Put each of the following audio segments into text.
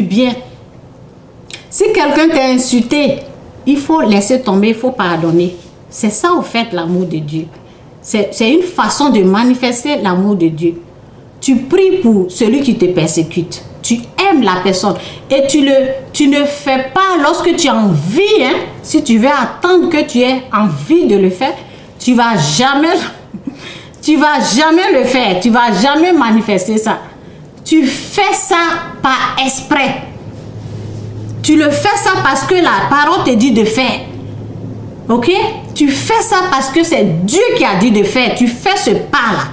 bien. Si quelqu'un t'a insulté, il faut laisser tomber, il faut pardonner. C'est ça, au fait, l'amour de Dieu. C'est une façon de manifester l'amour de Dieu. Tu pries pour celui qui te persécute. Tu aimes la personne. Et tu ne fais pas lorsque tu as envie. Hein, si tu veux attendre que tu aies envie de le faire, tu ne vas jamais le faire. Tu ne vas jamais manifester ça. Tu fais ça par exprès. Tu le fais ça parce que la parole te dit de faire. Ok? Tu fais ça parce que c'est Dieu qui a dit de faire. Tu fais ce pas-là.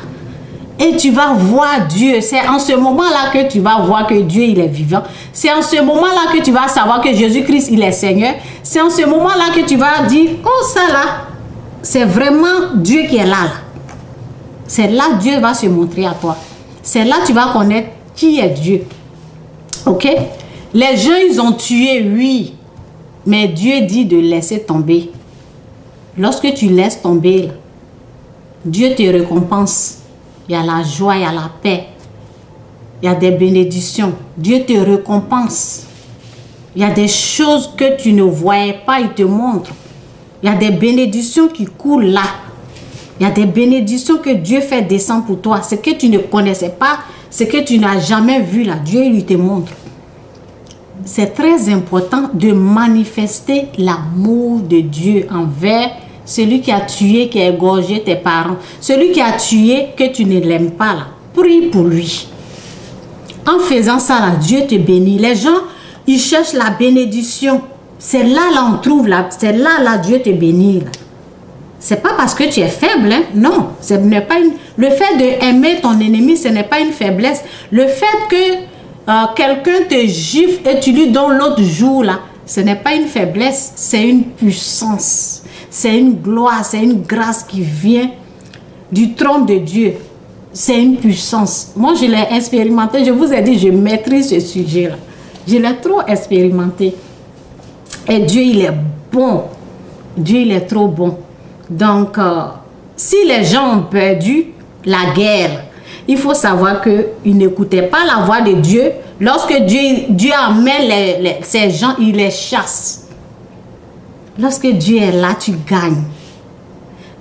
Et tu vas voir Dieu. C'est en ce moment-là que tu vas voir que Dieu, il est vivant. C'est en ce moment-là que tu vas savoir que Jésus-Christ, il est Seigneur. C'est en ce moment-là que tu vas dire, oh ça là, c'est vraiment Dieu qui est là. C'est là que Dieu va se montrer à toi. C'est là que tu vas connaître qui est Dieu. Ok? Les gens, ils ont tué, oui. Mais Dieu dit de laisser tomber. Lorsque tu laisses tomber, là, Dieu te récompense. Il y a la joie, il y a la paix. Il y a des bénédictions. Dieu te récompense. Il y a des choses que tu ne voyais pas, il te montre. Il y a des bénédictions qui coulent là. Il y a des bénédictions que Dieu fait descendre pour toi. Ce que tu ne connaissais pas, ce que tu n'as jamais vu là, Dieu lui te montre. C'est très important de manifester l'amour de Dieu envers celui qui a tué, qui a égorgé tes parents. Celui qui a tué, que tu ne l'aimes pas là. Prie pour lui. En faisant ça là, Dieu te bénit. Les gens, ils cherchent la bénédiction. C'est là, on trouve là. C'est là, Dieu te bénit là. C'est pas parce que tu es faible, hein? Non. Ce n'est pas le fait d'aimer ton ennemi, ce n'est pas une faiblesse. Le fait que quelqu'un te gifle et tu lui donnes l'autre jour là, ce n'est pas une faiblesse, c'est une puissance. C'est une gloire, c'est une grâce qui vient du trône de Dieu. C'est une puissance. Moi, je l'ai expérimenté. Je vous ai dit, je maîtrise ce sujet-là. Je l'ai trop expérimenté. Et Dieu, il est bon. Dieu, il est trop bon. Donc, si les gens ont perdu la guerre, il faut savoir qu'ils n'écoutaient pas la voix de Dieu. Lorsque Dieu amène ces gens, il les chasse. Lorsque Dieu est là, tu gagnes.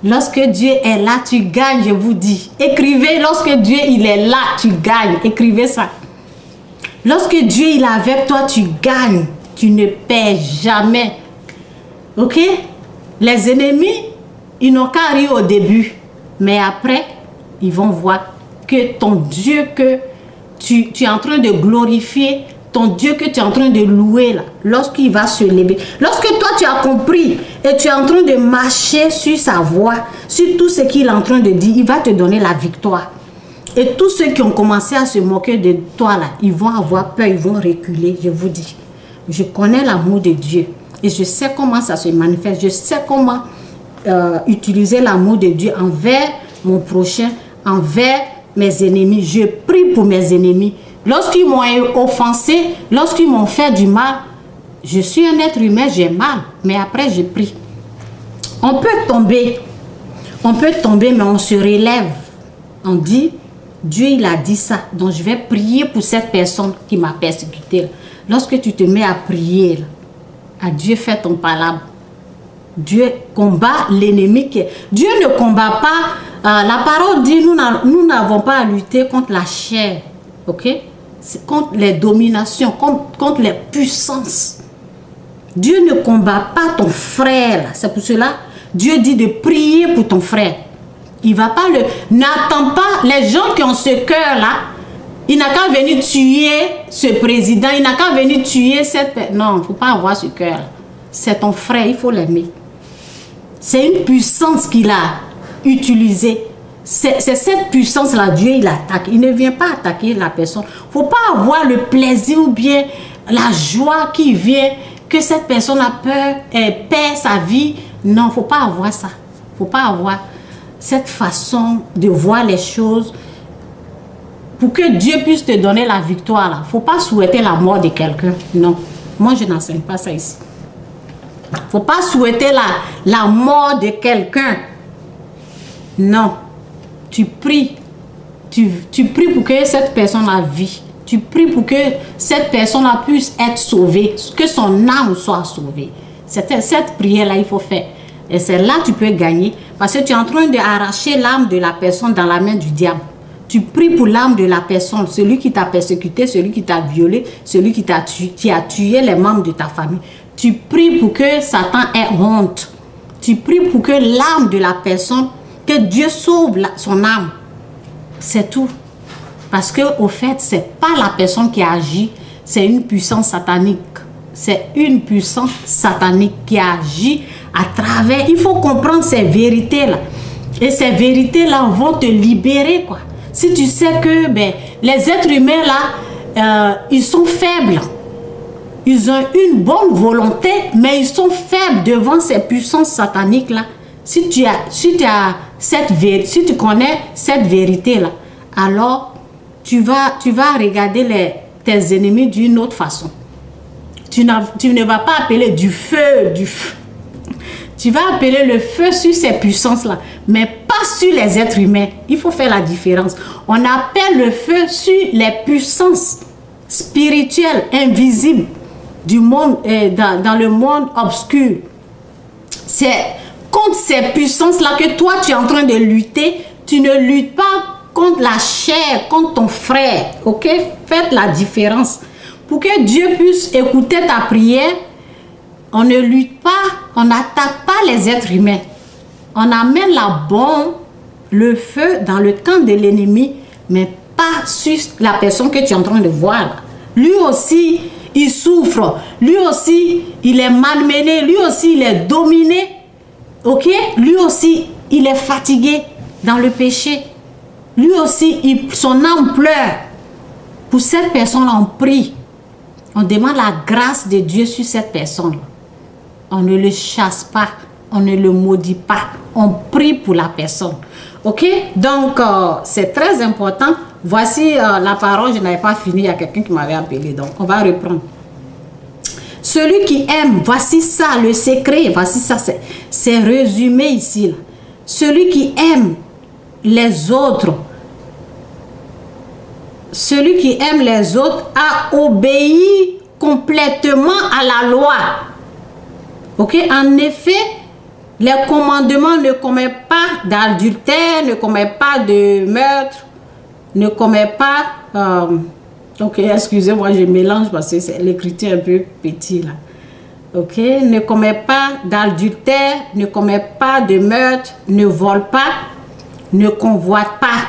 Lorsque Dieu est là, tu gagnes, je vous dis. Écrivez, lorsque Dieu il est là, tu gagnes. Écrivez ça. Lorsque Dieu il est avec toi, tu gagnes. Tu ne perds jamais. Ok? Les ennemis, ils n'ont qu'à rire au début. Mais après, ils vont voir que ton Dieu que tu es en train de glorifier, ton Dieu que tu es en train de louer là, lorsqu'il va se lever, lorsque toi tu as compris et tu es en train de marcher sur sa voie, sur tout ce qu'il est en train de dire, il va te donner la victoire. Et tous ceux qui ont commencé à se moquer de toi là, ils vont avoir peur, ils vont reculer, je vous dis. Je connais l'amour de Dieu et je sais comment ça se manifeste, je sais comment utiliser l'amour de Dieu envers mon prochain, envers mes ennemis. Je prie pour mes ennemis. Lorsqu'ils m'ont offensé, lorsqu'ils m'ont fait du mal, je suis un être humain, j'ai mal, mais après je prie. On peut tomber, mais on se relève. On dit, Dieu il a dit ça, donc je vais prier pour cette personne qui m'a persécuté. Lorsque tu te mets à prier, à Dieu fait ton palabre. Dieu combat l'ennemi. Dieu ne combat pas. La parole dit, nous n'avons pas à lutter contre la chair. Ok? C'est contre les dominations, contre les puissances. Dieu ne combat pas ton frère. C'est pour cela, Dieu dit de prier pour ton frère. Il va pas n'attends pas les gens qui ont ce cœur-là. Il n'a qu'à venir tuer ce président. Il n'a qu'à venir tuer cette... Non, il ne faut pas avoir ce cœur. C'est ton frère, il faut l'aimer. C'est une puissance qu'il a utilisée. C'est cette puissance-là, Dieu, il attaque. Il ne vient pas attaquer la personne. Il ne faut pas avoir le plaisir ou bien la joie qui vient que cette personne a peur et perd sa vie. Non, il ne faut pas avoir ça. Il ne faut pas avoir cette façon de voir les choses. Pour que Dieu puisse te donner la victoire, il ne faut pas souhaiter la mort de quelqu'un. Non, moi je n'enseigne pas ça ici. Il ne faut pas souhaiter la mort de quelqu'un. Non. Tu pries. Tu pries pour que cette personne a vie. Tu pries pour que cette personne-là puisse être sauvée, que son âme soit sauvée. Cette prière-là, il faut faire. Et c'est là que tu peux gagner. Parce que tu es en train d'arracher l'âme de la personne dans la main du diable. Tu pries pour l'âme de la personne, celui qui t'a persécuté, celui qui t'a violé, celui qui a tué les membres de ta famille. Tu pries pour que Satan ait honte. Tu pries pour que l'âme de la personne, que Dieu sauve son âme. C'est tout. Parce que au fait, c'est pas la personne qui agit, c'est une puissance satanique. C'est une puissance satanique qui agit à travers. Il faut comprendre ces vérités-là. Et ces vérités-là vont te libérer, quoi. Si tu sais que les êtres humains, là, ils sont faibles. Ils ont une bonne volonté, mais ils sont faibles devant ces puissances sataniques-là. Si tu connais cette vérité-là, alors tu vas regarder tes ennemis d'une autre façon. Tu ne vas pas appeler du feu. Tu vas appeler le feu sur ces puissances-là, mais pas sur les êtres humains. Il faut faire la différence. On appelle le feu sur les puissances spirituelles, invisibles du monde, dans le monde obscur. C'est contre ces puissances-là que toi, tu es en train de lutter. Tu ne luttes pas contre la chair, contre ton frère. Ok? Faites la différence. Pour que Dieu puisse écouter ta prière, on ne lutte pas, on n'attaque pas les êtres humains. On amène la bombe, le feu dans le camp de l'ennemi, mais pas sur la personne que tu es en train de voir. Lui aussi, il souffre. Lui aussi, il est malmené. Lui aussi, il est dominé. Ok? Lui aussi, il est fatigué dans le péché. Lui aussi, son âme pleure. Pour cette personne-là, on prie. On demande la grâce de Dieu sur cette personne. On ne le chasse pas. On ne le maudit pas. On prie pour la personne. Ok? Donc, c'est très important. Voici la parole. Je n'avais pas fini. Il y a quelqu'un qui m'avait appelé. Donc, on va reprendre. Celui qui aime, voici ça, le secret. Voici ça, c'est résumé ici. Là. Celui qui aime les autres, celui qui aime les autres a obéi complètement à la loi. Ok? En effet, les commandements ne commet pas d'adultère, ne commet pas de meurtre, ne commet pas... ok, excusez-moi, je mélange parce que l'écriture est un peu petit là. Ok? Ne commet pas d'adultère, ne commet pas de meurtre, ne vole pas, ne convoite pas.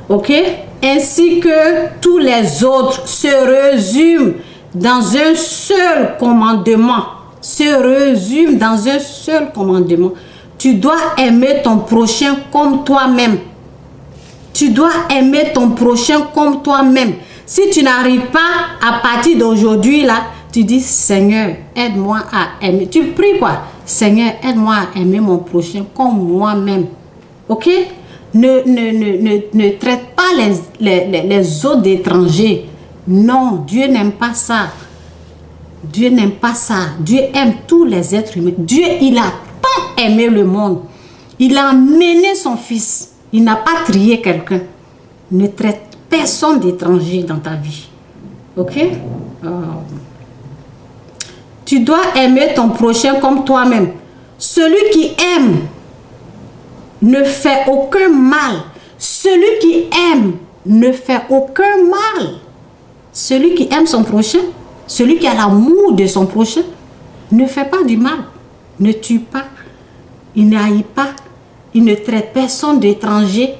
Ok? Ainsi que tous les autres se résument dans un seul commandement. Se résument dans un seul commandement. Tu dois aimer ton prochain comme toi-même. Tu dois aimer ton prochain comme toi-même. Si tu n'arrives pas à partir d'aujourd'hui là, tu dis Seigneur, aide-moi à aimer. Tu pries quoi? Seigneur, aide-moi à aimer mon prochain comme moi-même. Ok? Ne traite pas les autres étrangers. Non, Dieu n'aime pas ça. Dieu n'aime pas ça. Dieu aime tous les êtres humains. Dieu, il a tant aimé le monde. Il a mené son fils. Il n'a pas trié quelqu'un. Ne traite personne d'étranger dans ta vie. Ok? Tu dois aimer ton prochain comme toi-même. Celui qui aime ne fait aucun mal. Celui qui aime ne fait aucun mal. Celui qui aime son prochain, celui qui a l'amour de son prochain, ne fait pas du mal. Ne tue pas. Il n'haït pas. Il ne traite personne d'étranger.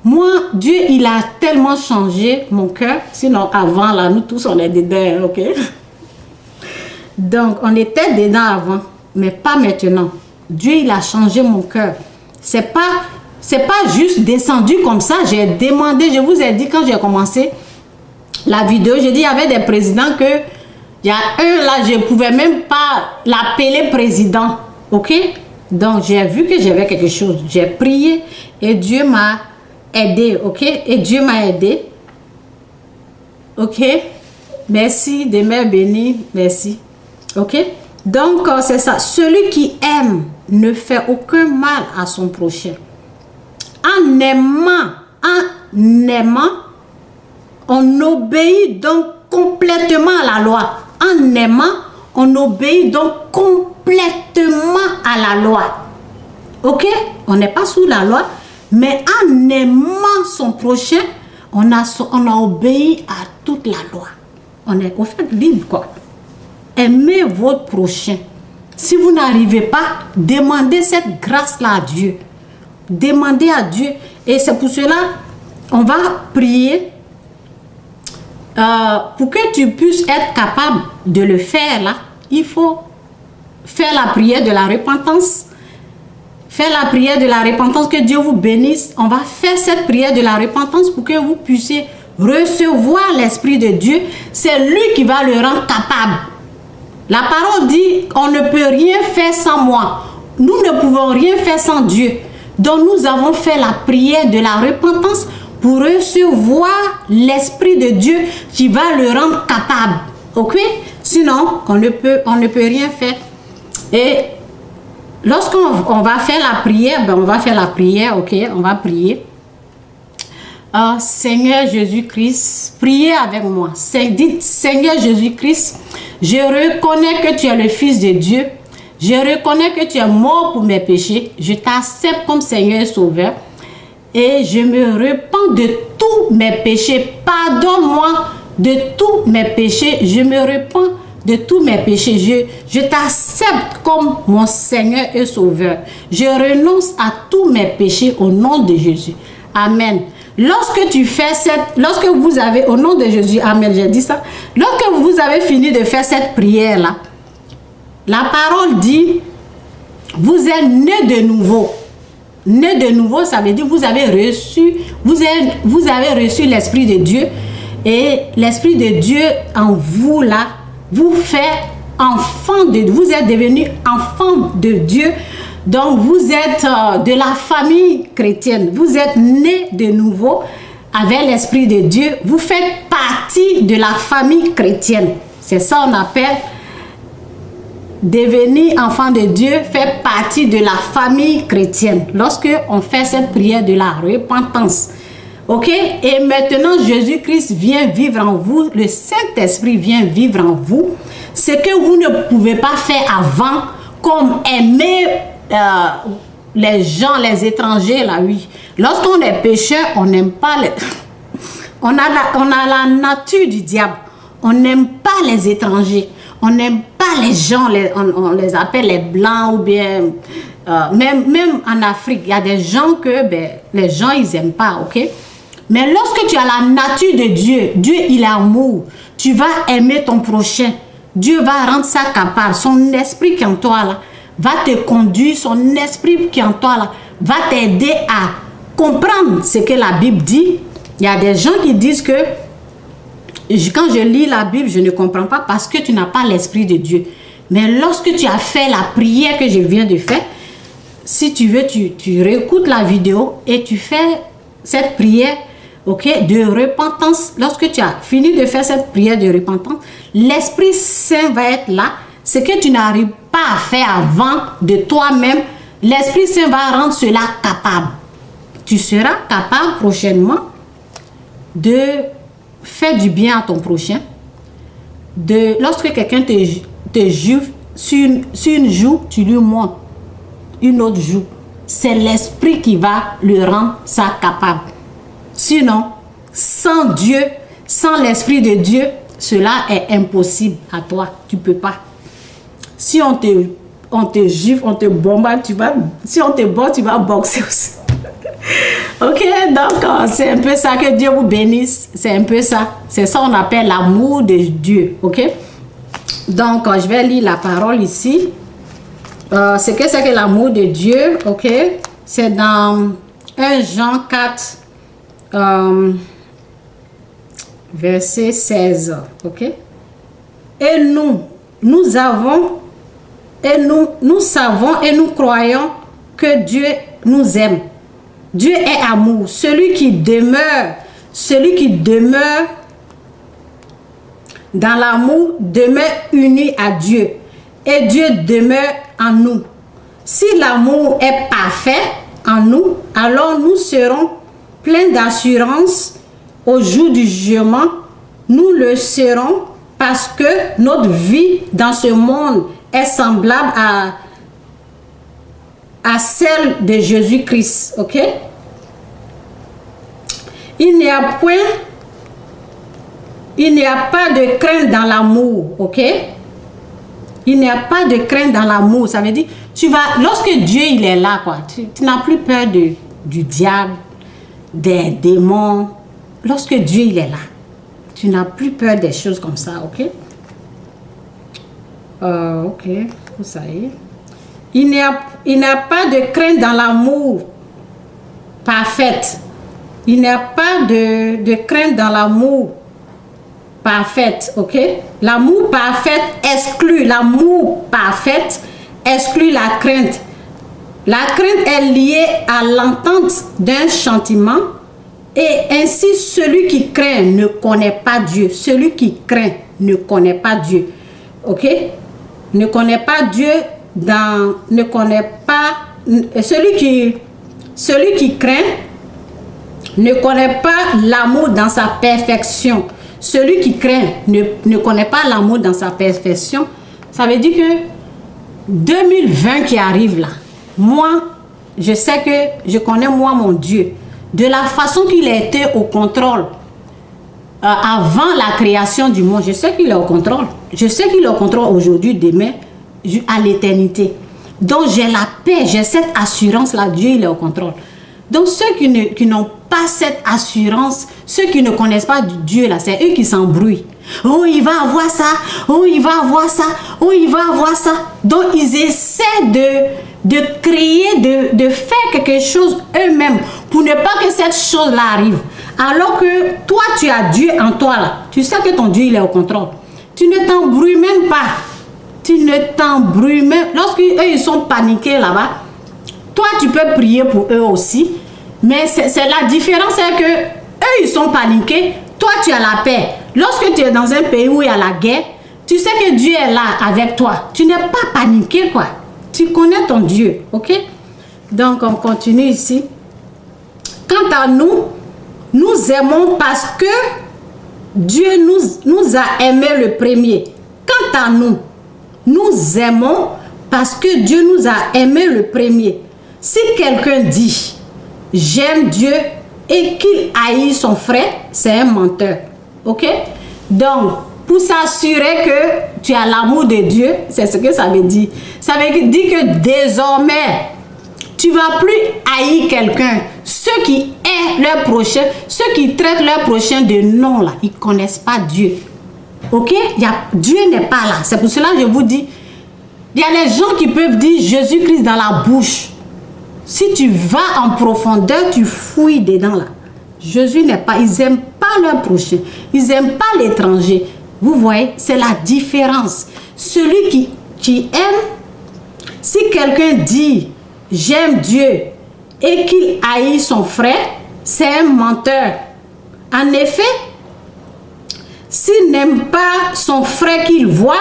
Moi, Dieu, il a tellement changé mon cœur. Sinon, avant, là, nous tous, on est dedans, ok? Donc, on était dedans avant, mais pas maintenant. Dieu, il a changé mon cœur. C'est pas juste descendu comme ça. J'ai demandé, je vous ai dit quand j'ai commencé la vidéo, j'ai dit, il y avait des présidents que, il y a un là, je ne pouvais même pas l'appeler président, ok? Donc, j'ai vu que j'avais quelque chose. J'ai prié et Dieu m'a aidé, ok? Et Dieu m'a aidé. Ok? Merci, demeure béni, merci. Ok? Donc, c'est ça. Celui qui aime ne fait aucun mal à son prochain. En aimant, On obéit donc complètement à la loi. En aimant, on obéit donc complètement à la loi. Ok? On n'est pas sous la loi, mais en aimant son prochain, on a obéi à toute la loi. On est au fait libre, quoi. Aimez votre prochain. Si vous n'arrivez pas, demandez cette grâce-là à Dieu. Demandez à Dieu. Et c'est pour cela, on va prier pour que tu puisses être capable de le faire là. Il faut faire la prière de la repentance. Faire la prière de la repentance, que Dieu vous bénisse. On va faire cette prière de la repentance pour que vous puissiez recevoir l'Esprit de Dieu. C'est lui qui va le rendre capable. La parole dit, on ne peut rien faire sans moi. Nous ne pouvons rien faire sans Dieu. Donc nous avons fait la prière de la repentance pour recevoir l'Esprit de Dieu qui va le rendre capable. Ok? Sinon, on ne peut rien faire. Et lorsqu'on va faire la prière, on va faire la prière, ok? On va prier. Seigneur Jésus-Christ, priez avec moi. Dites, Seigneur Jésus-Christ, je reconnais que tu es le Fils de Dieu. Je reconnais que tu es mort pour mes péchés. Je t'accepte comme Seigneur et Sauveur. Et je me repens de tous mes péchés. Pardonne-moi de tous mes péchés. Je me repens de tous mes péchés. Je t'accepte comme mon Seigneur et Sauveur. Je renonce à tous mes péchés au nom de Jésus. Amen. Lorsque tu fais lorsque vous avez, au nom de Jésus, amen, j'ai dit ça. Lorsque vous avez fini de faire cette prière-là, la parole dit, vous êtes nés de nouveau. Né de nouveau, ça veut dire vous avez reçu l'Esprit de Dieu. Et l'Esprit de Dieu en vous là, vous fait enfant de Dieu. Vous êtes devenu enfant de Dieu. Donc vous êtes de la famille chrétienne. Vous êtes né de nouveau avec l'Esprit de Dieu. Vous faites partie de la famille chrétienne. C'est ça qu'on appelle devenir enfant de Dieu, faire partie de la famille chrétienne. Lorsque on fait cette prière de la repentance. Ok? Et maintenant, Jésus-Christ vient vivre en vous. Le Saint-Esprit vient vivre en vous. Ce que vous ne pouvez pas faire avant, comme aimer les gens, les étrangers, là, oui. Lorsqu'on est pécheur, on n'aime pas les... on a la nature du diable. On n'aime pas les étrangers. On n'aime pas les gens, on les appelle les blancs ou bien... même en Afrique, il y a des gens que les gens, ils n'aiment pas, ok? Mais lorsque tu as la nature de Dieu, Dieu, il est amour. Tu vas aimer ton prochain. Dieu va rendre ça capable. Son esprit qui est en toi, là, va te conduire. Son esprit qui est en toi, là, va t'aider à comprendre ce que la Bible dit. Il y a des gens qui disent que quand je lis la Bible, je ne comprends pas parce que tu n'as pas l'Esprit de Dieu. Mais lorsque tu as fait la prière que je viens de faire, si tu veux, tu réécoutes la vidéo et tu fais cette prière, ok, de repentance. Lorsque tu as fini de faire cette prière de repentance, l'Esprit Saint va être là. Ce que tu n'arrives pas à faire avant de toi-même, l'Esprit Saint va rendre cela capable. Tu seras capable prochainement de faire du bien à ton prochain. Lorsque quelqu'un te juge sur une joue, tu lui montres une autre joue. C'est l'Esprit qui va le rendre ça capable. Sinon, sans Dieu, sans l'Esprit de Dieu, cela est impossible à toi. Tu ne peux pas. Si on te gifle, on te bombarde, si on te bat, tu vas boxer aussi. Ok, donc c'est un peu ça, que Dieu vous bénisse. C'est un peu ça. C'est ça qu'on appelle l'amour de Dieu. Ok, donc je vais lire la parole ici. C'est que l'amour de Dieu. Ok, c'est dans 1 Jean 4 verset 16. Ok, et nous savons et nous croyons que Dieu nous aime. Dieu est amour. Celui qui demeure dans l'amour demeure uni à Dieu. Et Dieu demeure en nous. Si l'amour est parfait en nous, alors nous serons pleins d'assurance au jour du jugement, nous le serons parce que notre vie dans ce monde est semblable à celle de Jésus-Christ. Ok? Il n'y a pas de crainte dans l'amour. Ok? Il n'y a pas de crainte dans l'amour. Ça veut dire, lorsque Dieu il est là, quoi, tu n'as plus peur du diable, des démons. Lorsque Dieu il est là, tu n'as plus peur des choses comme ça, ok? Ok, ça y est. Il n'y a pas de crainte dans l'amour parfait. Il n'y a pas de crainte dans l'amour parfait, ok? L'amour parfait exclut la crainte. La crainte est liée à l'entente d'un sentiment et ainsi celui qui craint ne connaît pas Dieu. Celui qui craint ne connaît pas Dieu, ok? Ne connaît pas Dieu celui qui craint ne connaît pas l'amour dans sa perfection. Celui qui craint ne connaît pas l'amour dans sa perfection. Ça veut dire que 2020 qui arrive là, moi, je sais que je connais moi mon Dieu. De la façon qu'il a été au contrôle avant la création du monde, je sais qu'il est au contrôle. Je sais qu'il est au contrôle aujourd'hui, demain, à l'éternité. Donc j'ai la paix, j'ai cette assurance-là, Dieu il est au contrôle. Donc ceux qui n'ont pas cette assurance, ceux qui ne connaissent pas Dieu, là, c'est eux qui s'embrouillent. Oh, il va avoir ça, oh, il va avoir ça, oh, il va avoir ça. Donc ils essaient de créer, de faire quelque chose eux-mêmes pour ne pas que cette chose-là arrive. Alors que toi, tu as Dieu en toi, là. Tu sais que ton Dieu, il est au contrôle. Tu ne t'embrouilles même pas. Tu ne t'embrouilles même. Lorsqu'eux, ils sont paniqués là-bas, toi, tu peux prier pour eux aussi. Mais c'est la différence, c'est que eux, ils sont paniqués. Toi, tu as la paix. Lorsque tu es dans un pays où il y a la guerre, tu sais que Dieu est là avec toi. Tu n'es pas paniqué, quoi. Tu connais ton Dieu, ok? Donc, on continue ici. Quant à nous, nous aimons parce que Dieu nous a aimés le premier. Quant à nous, nous aimons parce que Dieu nous a aimés le premier. Si quelqu'un dit « j'aime Dieu » et qu'il haït son frère, c'est un menteur. Ok? Donc, pour s'assurer que tu as l'amour de Dieu, c'est ce que ça veut dire. Ça veut dire que désormais, tu ne vas plus haïr quelqu'un. Ceux qui aiment leur prochain, ceux qui traitent leur prochain de nom, là, ils ne connaissent pas Dieu. Ok? Dieu n'est pas là. C'est pour cela que je vous dis, il y a les gens qui peuvent dire Jésus-Christ dans la bouche. Si tu vas en profondeur, tu fouilles dedans là. Jésus n'est pas, ils n'aiment pas leur prochain. Ils n'aiment pas l'étranger. Vous voyez, c'est la différence. Celui qui aime, si quelqu'un dit j'aime Dieu et qu'il haït son frère, c'est un menteur. En effet, s'il n'aime pas son frère qu'il voit,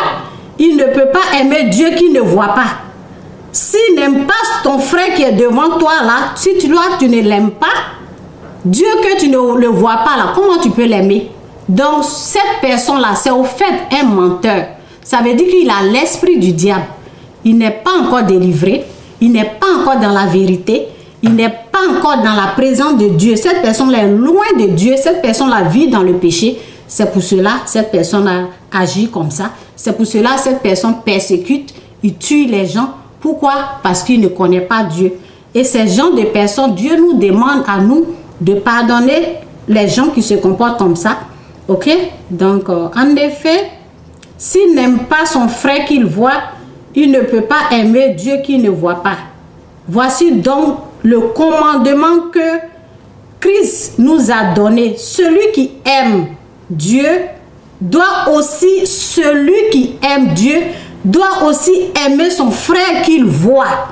il ne peut pas aimer Dieu qu'il ne voit pas. S'il n'aime pas ton frère qui est devant toi là, si tu ne l'aimes pas, Dieu que tu ne le vois pas là, comment tu peux l'aimer? Donc cette personne-là, c'est au fait un menteur. Ça veut dire qu'il a l'esprit du diable. Il n'est pas encore délivré, il n'est pas encore dans la vérité, il n'est pas encore dans la présence de Dieu. Cette personne-là est loin de Dieu, cette personne-là vit dans le péché. C'est pour cela cette personne agit comme ça. C'est pour cela cette personne persécute, il tue les gens. Pourquoi? Parce qu'il ne connaît pas Dieu. Et ces gens de personnes, Dieu nous demande à nous de pardonner les gens qui se comportent comme ça. Ok? Donc, en effet, s'il n'aime pas son frère qu'il voit, il ne peut pas aimer Dieu qu'il ne voit pas. Voici donc le commandement que Christ nous a donné. Celui qui aime Dieu doit aussi, celui qui aime Dieu doit aussi aimer son frère qu'il voit.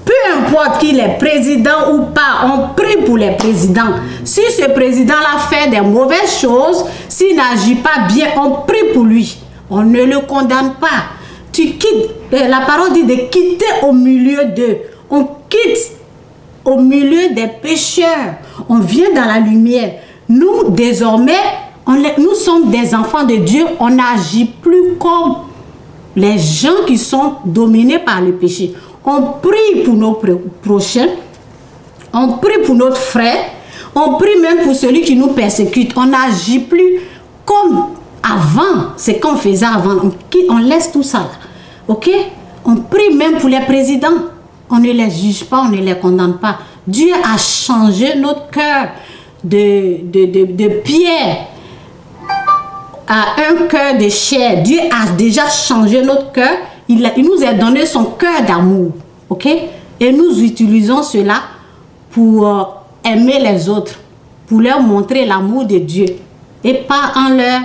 Peu importe qu'il est président ou pas, on prie pour les présidents. Si ce président-là fait des mauvaises choses, s'il n'agit pas bien, on prie pour lui. On ne le condamne pas. Tu quittes, la parole dit de quitter au milieu d'eux. On quitte au milieu des pécheurs. On vient dans la lumière. Nous, désormais, nous sommes des enfants de Dieu. On n'agit plus comme les gens qui sont dominés par le péché. On prie pour nos prochains. On prie pour notre frère. On prie même pour celui qui nous persécute. On n'agit plus comme avant. C'est qu'on faisait avant. On laisse tout ça là. Ok? On prie même pour les présidents. On ne les juge pas, on ne les condamne pas. Dieu a changé notre cœur de pierre à un cœur de chair. Dieu a déjà changé notre cœur. Il nous a donné son cœur d'amour. Ok? Et nous utilisons cela pour aimer les autres, pour leur montrer l'amour de Dieu. Et pas en leur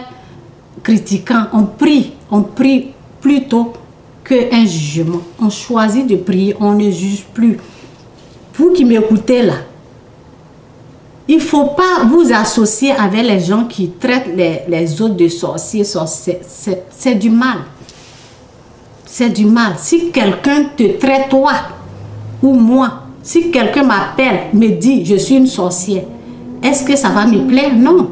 critiquant. On prie plutôt qu'un jugement. On choisit de prier, on ne juge plus. Vous qui m'écoutez là, il ne faut pas vous associer avec les gens qui traitent les autres de sorciers. C'est du mal. C'est du mal. Si quelqu'un te traite, toi ou moi, si quelqu'un m'appelle, me dit je suis une sorcière, est-ce que ça va me plaire? Non.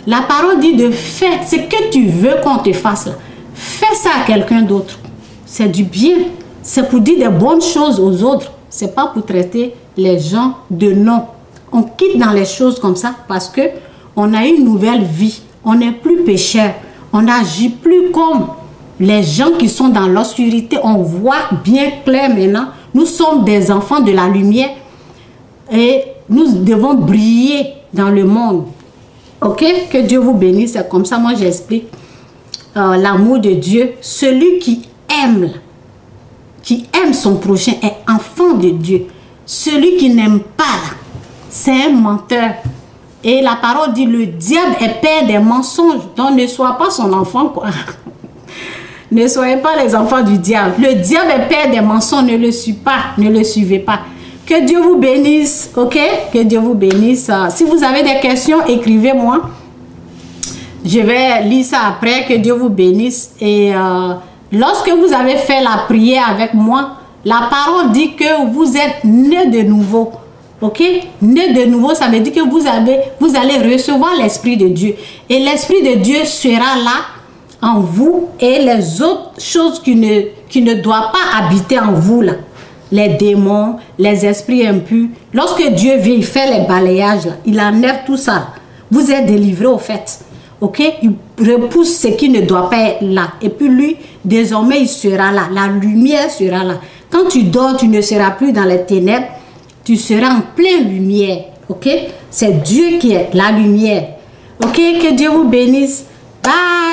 La parole dit de faire ce que tu veux qu'on te fasse là. Fais ça à quelqu'un d'autre. C'est du bien. C'est pour dire des bonnes choses aux autres. C'est pas pour traiter les gens de non. On quitte dans les choses comme ça parce que on a une nouvelle vie. On n'est plus pécheur. On n'agit plus comme les gens qui sont dans l'obscurité. On voit bien clair maintenant. Nous sommes des enfants de la lumière et nous devons briller dans le monde. Ok? Que Dieu vous bénisse. C'est comme ça, moi j'explique l'amour de Dieu. Celui qui aime son prochain est enfant de Dieu. Celui qui n'aime pas, c'est un menteur. Et la parole dit, le diable est père des mensonges. Donc ne sois pas son enfant, quoi. Ne soyez pas les enfants du diable. Le diable est père des mensonges, ne le suivez pas, ne le suivez pas. Que Dieu vous bénisse, ok? Que Dieu vous bénisse. Si vous avez des questions, écrivez-moi. Je vais lire ça après. Que Dieu vous bénisse. Et lorsque vous avez fait la prière avec moi, la parole dit que vous êtes né de nouveau. Ok? Né de nouveau, ça veut dire que vous allez recevoir l'Esprit de Dieu. Et l'Esprit de Dieu sera là en vous. Et les autres choses qui ne doivent pas habiter en vous, là, les démons, les esprits impurs, lorsque Dieu vient, il fait les balayages, là, il enlève tout ça. Vous êtes délivrés au fait. Ok? Il repousse ce qui ne doit pas être là. Et puis lui, désormais, il sera là. La lumière sera là. Quand tu dors, tu ne seras plus dans les ténèbres. Tu seras en pleine lumière. Ok? C'est Dieu qui est la lumière. Ok? Que Dieu vous bénisse. Bye!